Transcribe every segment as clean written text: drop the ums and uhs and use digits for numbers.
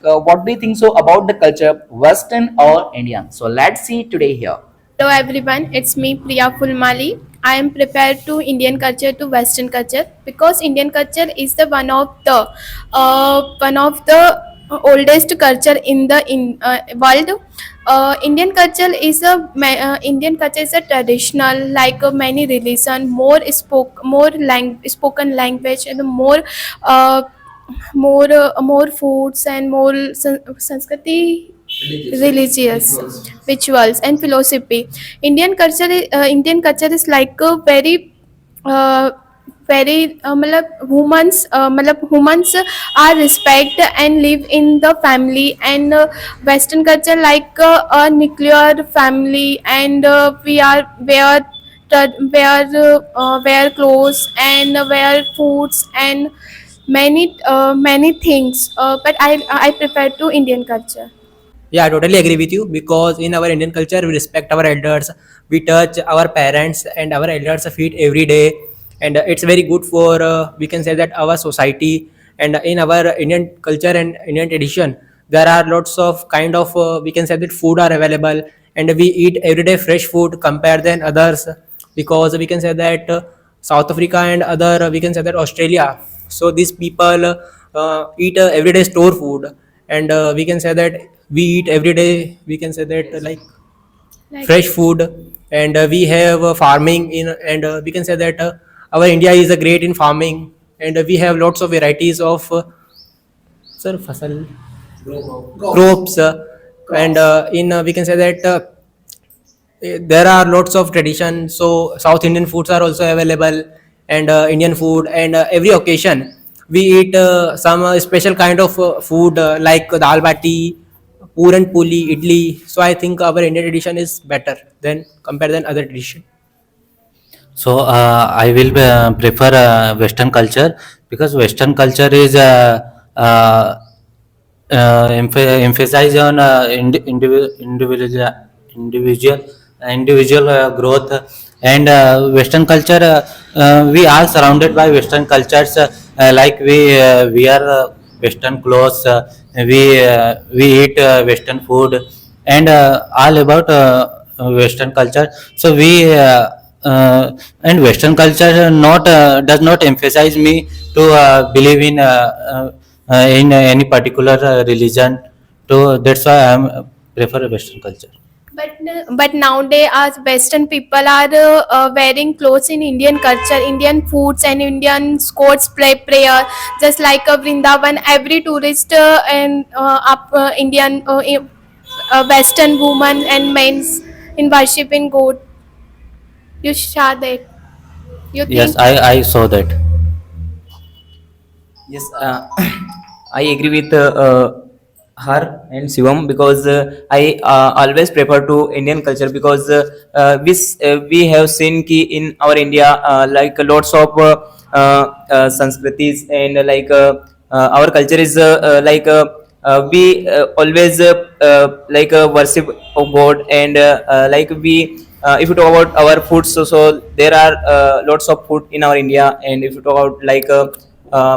what do you think so about the culture, Western or Indian? So let's see today here. Hello everyone, it's me Priya Fulmali. I am prepared to Indian culture to Western culture because Indian culture is the one of the oldest culture in the world. Indian culture is a traditional like many religion, spoken language and uh, more foods and more Sanskriti religious rituals and philosophy. Indian culture is like a uh, very humans are respect and live in the family and Western culture like a nuclear family and wear clothes and wear foods and many things but I prefer to Indian culture. Yeah, I totally agree with you because in our Indian culture, we respect our elders, we touch our parents and our elders' feet every day, and it's very good for we can say that our society. And in our Indian culture and Indian tradition, there are lots of kind of we can say that food are available, and we eat everyday fresh food compared than others because we can say that South Africa and other we can say that Australia. So these people eat everyday store food, and we can say that we eat every day we can say that Like fresh food, and we have farming in, and we can say that our India is great in farming, and we have lots of varieties of sir fasal crops, and in we can say that there are lots of tradition, so South Indian foods are also available, and Indian food, and every occasion we eat some special kind of food like dal bati, puran puli, idli. So I think our Indian tradition is better than compared than other tradition. So I will prefer Western culture because Western culture is emphasize on individual individual growth, and Western culture. We are surrounded by Western cultures, like we wear Western clothes, we eat Western food, and all about Western culture. So we and Western culture not does not emphasize me to believe in any particular religion. So that's why I am prefer Western culture. but nowadays as Western people are wearing clothes in Indian culture, Indian foods and Indian sports prayer, just like a Vrindavan. Every tourist and up Indian Western women and men's in worshiping God. You saw that. You Yes, think? I saw that. Yes, I agree with her and Shivam because I always prefer to Indian culture because we have seen ki in our India like lots of Sanskritis and our culture is we always worship of God and like we if you talk about our food, so there are lots of food in our India, and if you talk about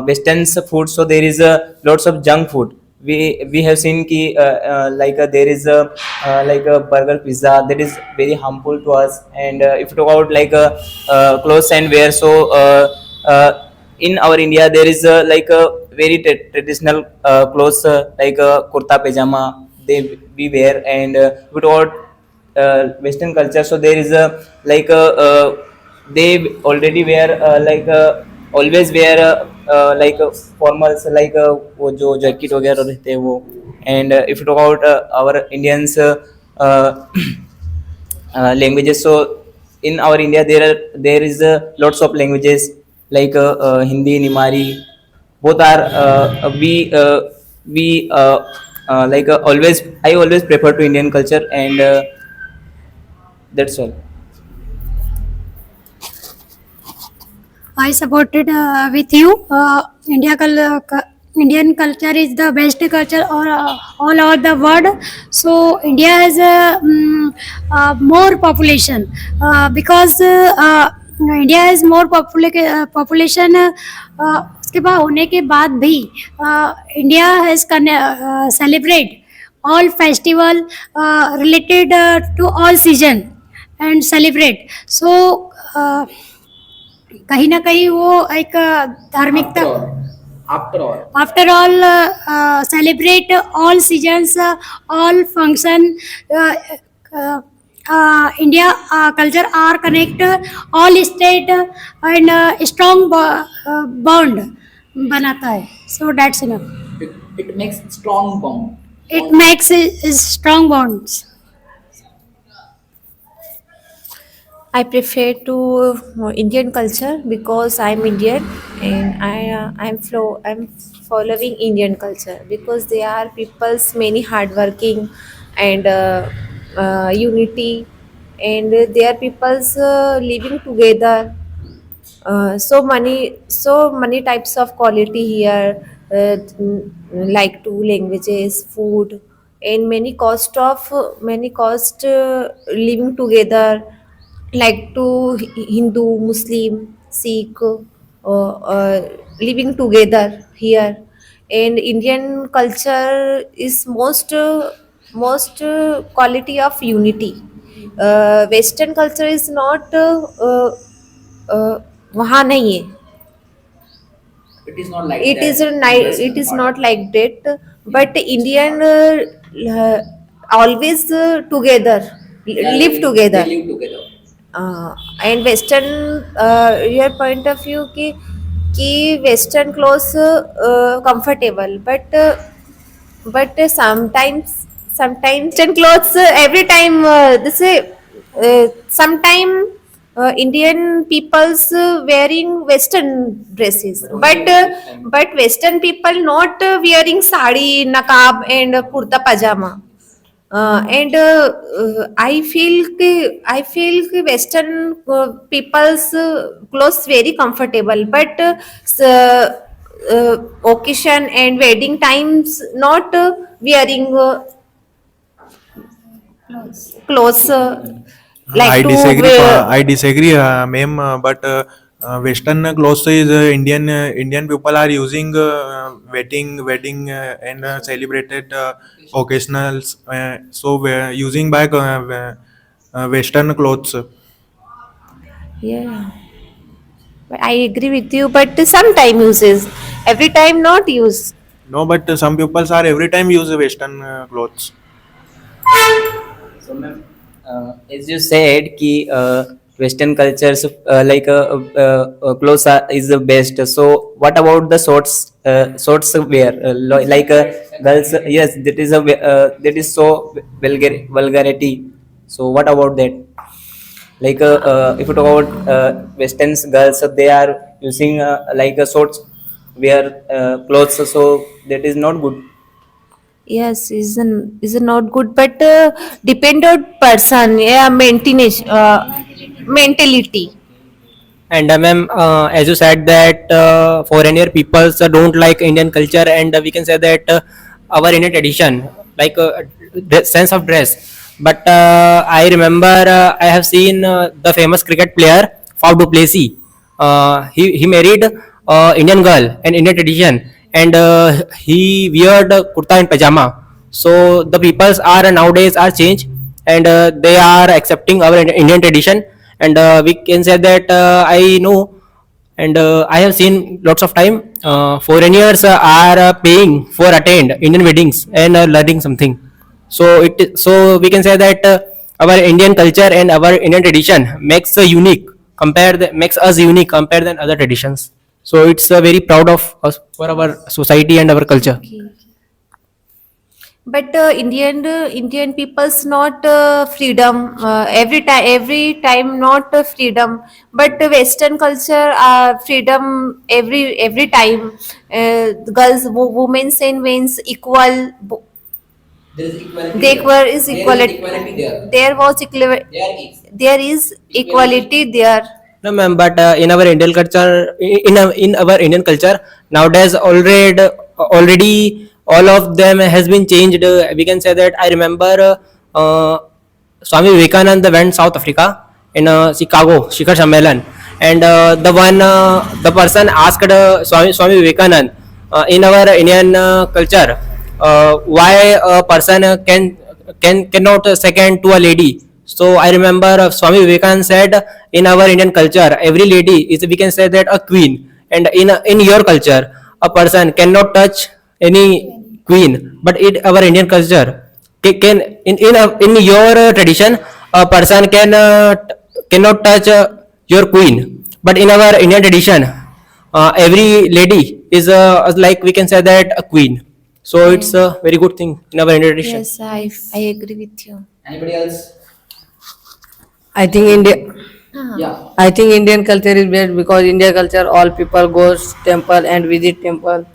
Western food, so there is lots of junk food. We have seen ki there is a burger, pizza that is very harmful to us, and if you talk about clothes and wear, so in our India there is a very traditional clothes kurta pajama we wear, and if you talk about Western culture, so there is a they already wear always wear formals वो जो jacket वगैरह रहते हैं वो, and if you talk about our Indians languages, so in our India there is lots of languages like Hindi, Nimari, both are we always I always prefer to Indian culture, and that's all. I supported with you. Indian culture is the best culture all over the world. So India has more population because India has more population. इसके बाद होने के बाद भी India has celebrate all festival related to all season and celebrate so कहीं ना कहीं वो एक धार्मिकता after all celebrate all seasons all function India culture are connect all state and strong bond बनाता है so that's enough It makes strong bond. it makes strong bonds. I prefer to Indian culture because I'm Indian and I'm following Indian culture because they are people's many hardworking and unity and they are people's living together. So many types of quality here, like two languages, food, and many cost living together, like to Hindu, Muslim, Sikh, living together here. And Indian culture is most quality of unity. Western culture is not वहाँ नहीं है. It is not like It that. it is not like that, but Indian always together, live together. They live together. And Western, your point of view कि Western clothes comfortable, but sometimes Western clothes every time sometime Indian people's wearing Western dresses, but Western people not wearing sari, nakab and kurta pajama. And I feel कि Western people's clothes very comfortable, but occasion and wedding times not wearing clothes like I to disagree. wear. I disagree, ma'am. But Western clothes is Indian people are using wedding and celebrated occasionals. So we're using back Western clothes. Yeah, but I agree with you. But sometime uses, every time not use. No, but some people are every time use Western clothes. So, ma'am, as you said, कि Western cultures clothes is the best. So, what about the shorts wear? Girls, yes, that is so vulgarity. So, what about that? If you talk about Western girls, so they are using shorts wear clothes. So that is not good. Yes, is not good, but depend on person, yeah, maintenance, mentality. And ma'am, as you said that foreigner peoples don't like Indian culture, and we can say that our Indian tradition, like the sense of dress. But I remember I have seen the famous cricket player Faf du Plessis. He married Indian girl and Indian tradition, and he weared kurta and pajama. So the peoples are nowadays are changed, and they are accepting our Indian tradition. And we can say that I know, and I have seen lots of time foreigners are paying for attend Indian weddings and learning something. So we can say that our Indian culture and our Indian tradition makes makes us unique compared than other traditions. So it's very proud of us for our society and our culture. But Indian people's not freedom, every time not freedom, but Western culture freedom every time. Girls, women and men's equal. There is equality. There is equality. There was equality. There is equality there. No, ma'am, but in our Indian culture, in our Indian culture nowadays already all of them has been changed. We can say that I remember Swami Vivekananda went South Africa in Chicago Shikhar Sammelan, and the person asked Swami Vivekanand in our Indian culture why a person cannot second to a lady. So I remember Swami Vivekanand said, in our Indian culture, every lady is, we can say that, a queen, and in your culture, a person cannot touch any queen. But in our Indian culture, can in your tradition, a person cannot touch your queen. But in our Indian tradition, every lady is like, we can say that, a queen. So it's a very good thing in our Indian tradition. Yes, I agree with you. Anybody else? I think India. Yeah. I think Indian culture is best because India culture all people goes temple and visit temple.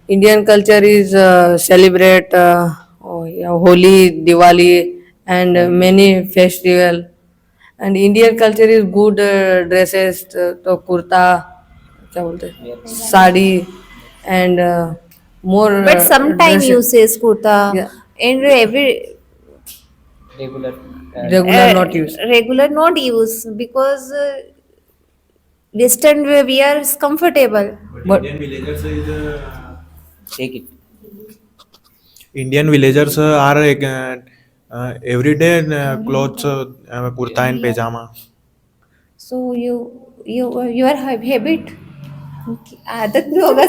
Indian culture is celebrate Holi, Diwali and many festival. And Indian culture is good dresses तो कुर्ता क्या बोलते हैं sari and more But sometimes dresses. you say kurta Yeah. and every Regular not use. regular not use because western wear is comfortable. But Take it. Indian villagers are everyday clothes, kurta and pajama. So you your habit आदत भी होगा